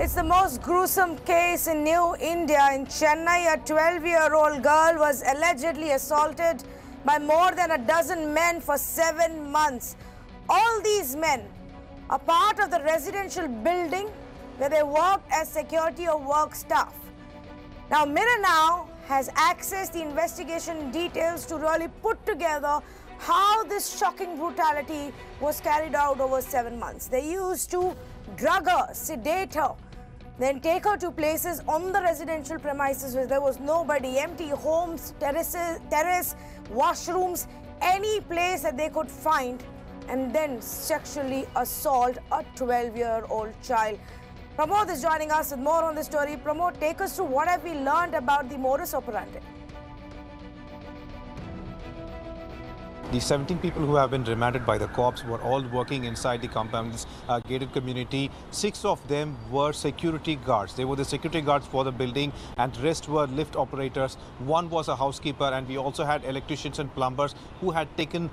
It's the most gruesome case in New India. In Chennai, a 12-year-old girl was allegedly assaulted by more than a dozen men for 7 months. All these men are part of the residential building where they worked as security or work staff. Now, Mirror Now has accessed the investigation details to really put together how this shocking brutality was carried out over 7 months. They used to drug her, sedate her, then take her to places on the residential premises where there was nobody, empty homes, terrace, washrooms, any place that they could find, and then sexually assault a 12-year-old child. Pramod is joining us with more on this story. Pramod, take us through what have we learned about the modus operandi. The 17 people who have been remanded by the cops were all working inside the compound's gated community. 6 of them were security guards. They were the security guards for the building, and rest were lift operators. 1 was a housekeeper, and we also had electricians and plumbers who had decided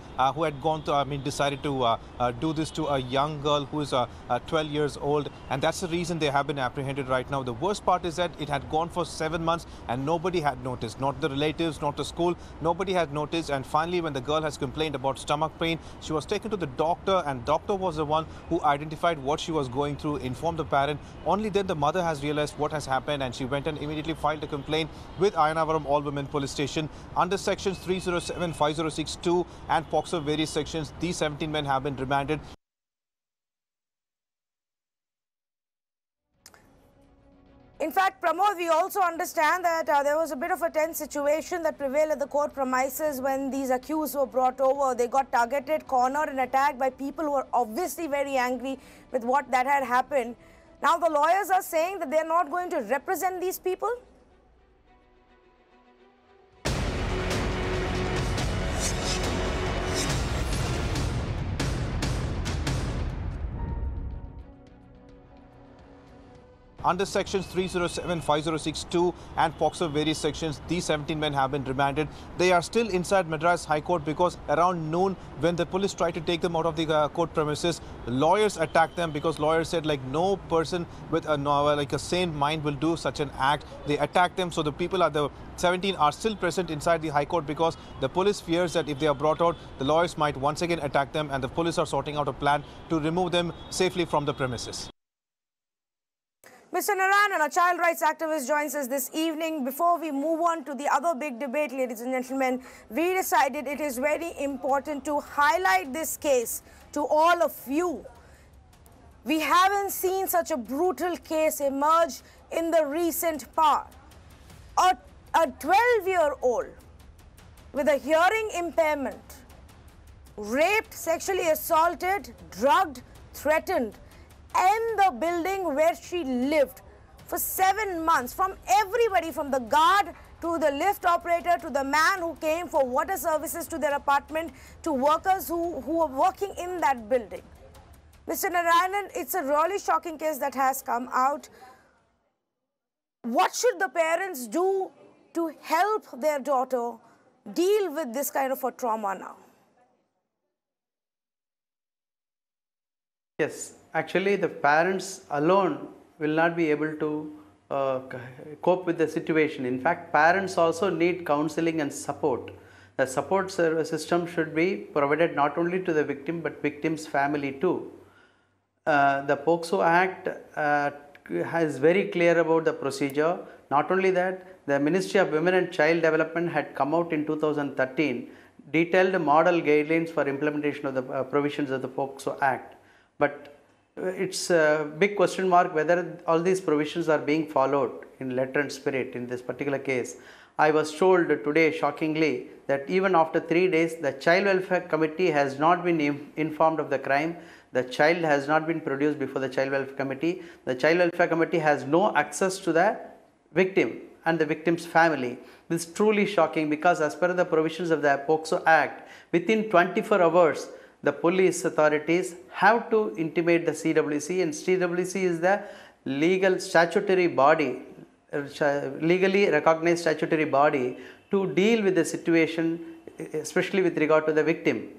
to do this to a young girl who is 12 years old, and that's the reason they have been apprehended right now. The worst part is that it had gone for 7 months and nobody had noticed, not the relatives, not the school, nobody had noticed. And finally, when the girl has complained about stomach pain, she was taken to the doctor, and doctor was the one who identified what she was going through, informed the parent. Only then the mother has realized what has happened, and she went and immediately filed a complaint with Ayanavaram All Women Police Station under sections 307, 5062 and POCSO various sections. These 17 men have been remanded. In fact, Pramod, we also understand that there was a bit of a tense situation that prevailed at the court premises when these accused were brought over. They got targeted, cornered and attacked by people who were obviously very angry with what that had happened. Now the lawyers are saying that they're not going to represent these people. Under sections 307, 5062 and POCSO various sections, these 17 men have been remanded. They are still inside Madras High Court because around noon, when the police tried to take them out of the court premises, lawyers attacked them because lawyers said like no person with a sane mind will do such an act. They attacked them, so the people the 17 are still present inside the High Court because the police fears that if they are brought out, the lawyers might once again attack them, and the police are sorting out a plan to remove them safely from the premises. Mr. Narayanan, a child rights activist, joins us this evening. Before we move on to the other big debate, ladies and gentlemen, we decided it is very important to highlight this case to all of you. We haven't seen such a brutal case emerge in the recent past. A 12-year-old with a hearing impairment, raped, sexually assaulted, drugged, threatened, in the building where she lived for 7 months, from everybody, from the guard to the lift operator to the man who came for water services to their apartment to workers who were working in that building. Mr. Narayanan, it's a really shocking case that has come out. What should the parents do to help their daughter deal with this kind of a trauma now? Yes, actually the parents alone will not be able to cope with the situation. In fact, parents also need counseling and support. The support system should be provided not only to the victim but victim's family too. The POCSO Act is very clear about the procedure. Not only that, the Ministry of Women and Child Development had come out in 2013 detailed model guidelines for implementation of the provisions of the POCSO Act. But it's a big question mark whether all these provisions are being followed in letter and spirit in this particular case. I was told today shockingly that even after 3 days, the Child Welfare Committee has not been informed of the crime. The child has not been produced before the Child Welfare Committee. The Child Welfare Committee has no access to the victim and the victim's family. This is truly shocking because as per the provisions of the POCSO Act, within 24 hours, the police authorities have to intimate the CWC, and CWC is the legal statutory body, legally recognized statutory body to deal with the situation, especially with regard to the victim.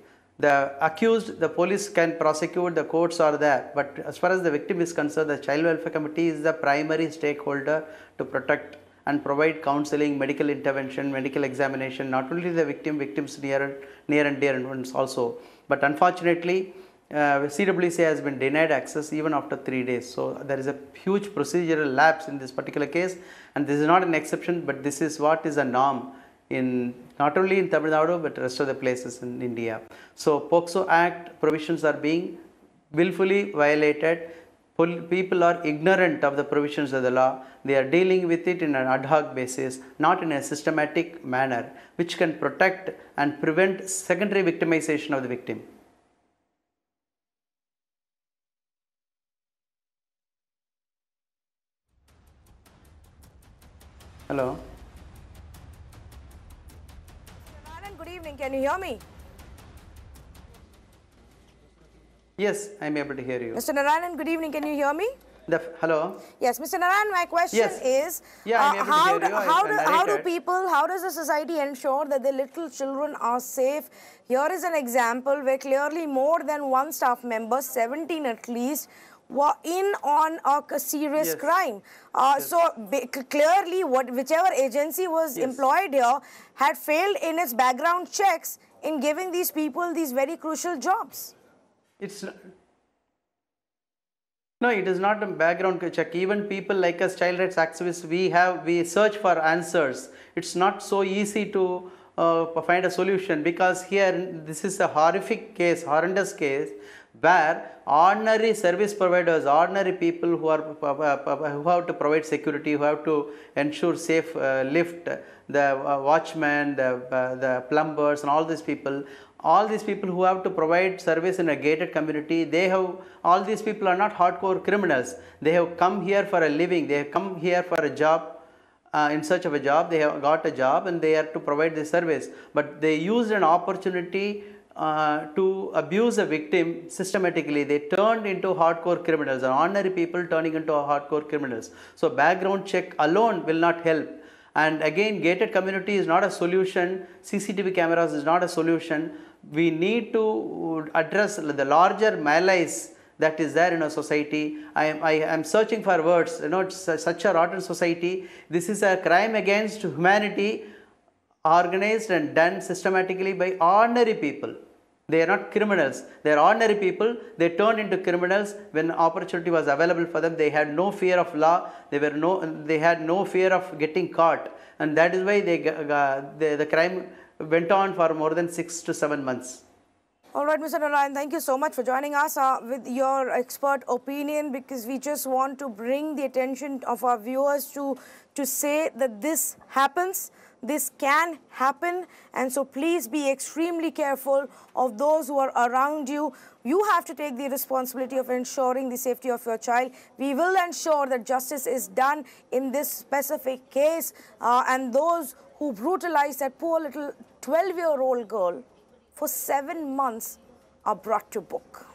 The accused, the police can prosecute, the courts are there. But as far as the victim is concerned, the Child Welfare Committee is the primary stakeholder to protect and provide counseling, medical intervention, medical examination, not only the victims near and dear ones also. But unfortunately, CWC has been denied access even after 3 days. So there is a huge procedural lapse in this particular case, and this is not an exception, but this is what is a norm in not only in Tamil Nadu but rest of the places in India. So POCSO Act provisions are being willfully violated. People are ignorant of the provisions of the law. They are dealing with it in an ad hoc basis, not in a systematic manner, which can protect and prevent secondary victimization of the victim. Hello. Good evening. Can you hear me? Yes, I am able to hear you. Mr. Narayanan, good evening. Can you hear me? Hello. Yes, Mr. Narayanan, my question is, how does the society ensure that the little children are safe? Here is an example where clearly more than one staff member, 17 at least, were in on a serious crime. So clearly, whichever agency was employed here had failed in its background checks in giving these people these very crucial jobs. No, it is not a background check. Even people like us, child rights activists, we search for answers. It's not so easy to find a solution, because here this is a horrific case, horrendous case, where ordinary service providers, ordinary people who have to provide security, who have to ensure safe lift, the watchmen, the plumbers, and all these people who have to provide service in a gated community, all these people are not hardcore criminals. They have come here for a living. They have come here for a job, in search of a job. They have got a job and they are to provide the service. But they used an opportunity to abuse a victim systematically. They turned into hardcore criminals, and ordinary people turning into hardcore criminals. So background check alone will not help. And again, gated community is not a solution. CCTV cameras is not a solution. We need to address the larger malaise that is there in our society. I am searching for words. It's such a rotten society. This is a crime against humanity, organized and done systematically by ordinary people. They are not criminals. They are ordinary people. They turned into criminals when opportunity was available for them. They had no fear of law. They had no fear of getting caught, and that is why the crime went on for more than 6 to 7 months. All right, Mr. Narayan, thank you so much for joining us with your expert opinion, because we just want to bring the attention of our viewers to say that this happens. This can happen, and so please be extremely careful of those who are around you. You have to take the responsibility of ensuring the safety of your child. We will ensure that justice is done in this specific case, and those who brutalized that poor little 12-year-old girl for 7 months are brought to book.